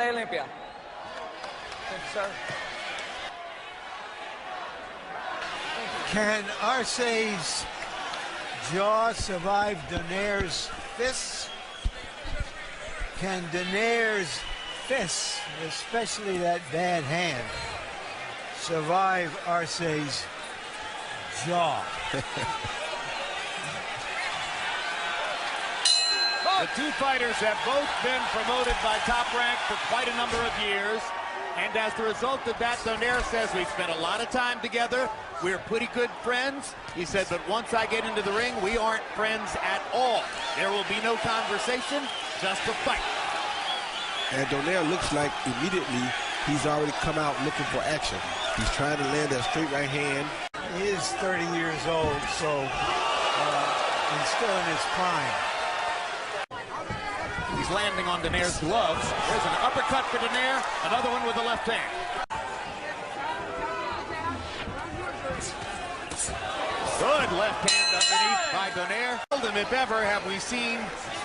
ley limpia. Thank you, sir. Can Arce's jaw survive Donaire's fists? Can Donaire's fists, especially that bad hand, survive Arce's jaw? The two fighters have both been promoted by Top Rank for quite a number of years. And as the result of that, Donaire says, we've spent a lot of time together. We're pretty good friends. He said, but once I get into the ring, we aren't friends at all. There will be no conversation, just a fight. And Donaire looks like immediately he's already come out looking for action. He's trying to land that straight right hand. He is 30 years old, so he's still in his prime. He's landing on Donaire's gloves. There's an uppercut for Donaire, another one with the left hand. Good left hand underneath by Donaire. And if ever have we seen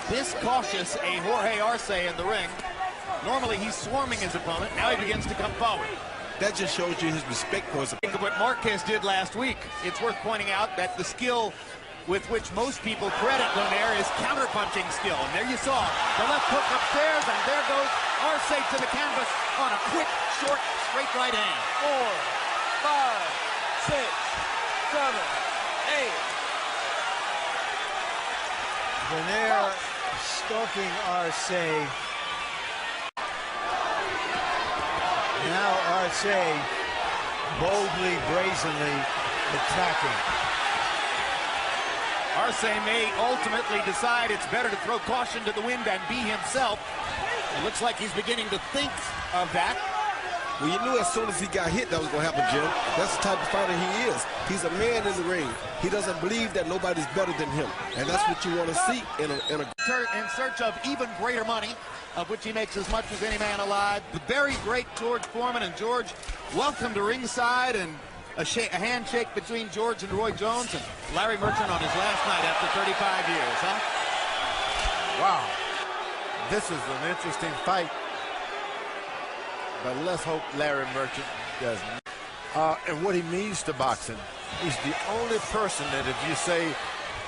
this cautious a Jorge Arce in the ring. Normally he's swarming his opponent. Now he begins to come forward. That just shows you his respect for his opponent. Think of what Marquez did last week. It's worth pointing out that the skill with which most people credit Donaire is counter-punching skill. And there you saw the left hook upstairs, and there goes Arce to the canvas on a quick, short, straight right hand. 4, 5, 6, 7, 8. Donaire stalking Arce. Now Arce boldly, brazenly attacking. Arce may ultimately decide it's better to throw caution to the wind and be himself. It looks like he's beginning to think of that. Well, you knew as soon as he got hit that was going to happen, Jim. That's the type of fighter he is. He's a man in the ring. He doesn't believe that nobody's better than him. And that's what you want to see in a... In search of even greater money, of which he makes as much as any man alive. The very great George Foreman. And George, welcome to ringside, and a handshake between George and Roy Jones, and Larry Merchant on his last night after 35 years, huh? Wow. This is an interesting fight. But let's hope Larry Merchant doesn't. And what he means to boxing, he's the only person that if you say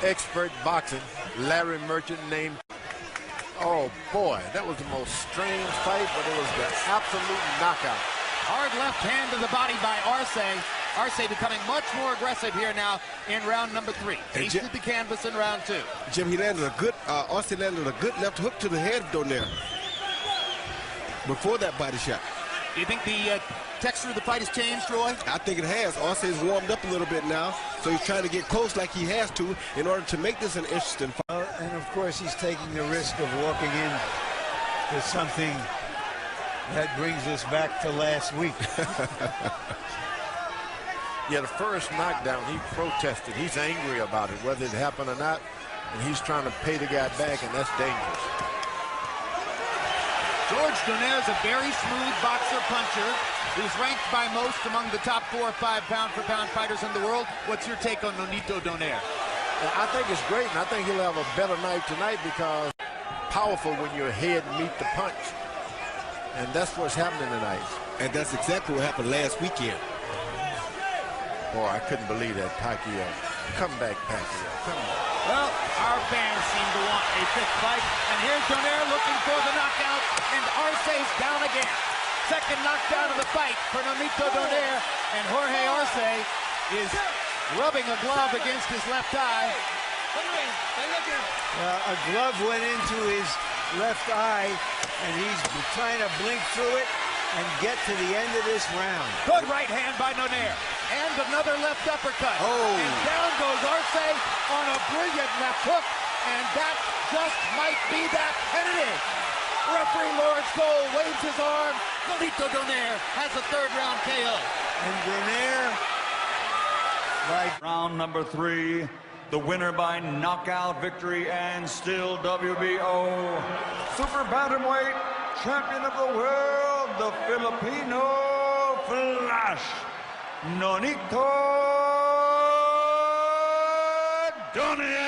expert boxing, Larry Merchant named. Oh boy, that was the most strange fight, but it was the absolute knockout. Hard left hand to the body by Arce. Arce becoming much more aggressive here now in round number 3. Tasted the canvas in round 2. Jim, he landed a good, Arce landed a good left hook to the head of Donaire before that body shot. Do you think the texture of the fight has changed, Roy? I think it has. Arce's warmed up a little bit now, so he's trying to get close like he has to in order to make this an interesting fight. And of course, he's taking the risk of walking in to something that brings us back to last week. Yeah, the first knockdown, he protested. He's angry about it, whether it happened or not, and he's trying to pay the guy back, and that's dangerous. George Donaire is a very smooth boxer-puncher who's ranked by most among the top 4 or 5 pound-for-pound fighters in the world. What's your take on Nonito Donaire? I think it's great, and I think he'll have a better night tonight because powerful when your head meet the punch. And that's what's happening tonight. And that's exactly what happened last weekend. Boy, I couldn't believe that, Pacquiao. Come back, Pacquiao. Come on. Well, our fans seem to want a 5th fight. And here's Donaire looking for the knockout, and Arce's down again. Second knockdown of the fight for Nonito Donaire, and Jorge Arce is rubbing a glove against his left eye. A glove went into his left eye, and he's trying to blink through it and get to the end of this round. Good right hand by Donaire. And another left uppercut. Oh. And down goes Arce on a brilliant left hook. And that just might be that. And it is. Referee Lawrence Cole waves his arm. Nonito Donaire has a 3rd round KO. And Donaire, round number 3, the winner by knockout victory and still WBO super bantamweight champion of the world, the Filipino Flash, Nonito Donaire.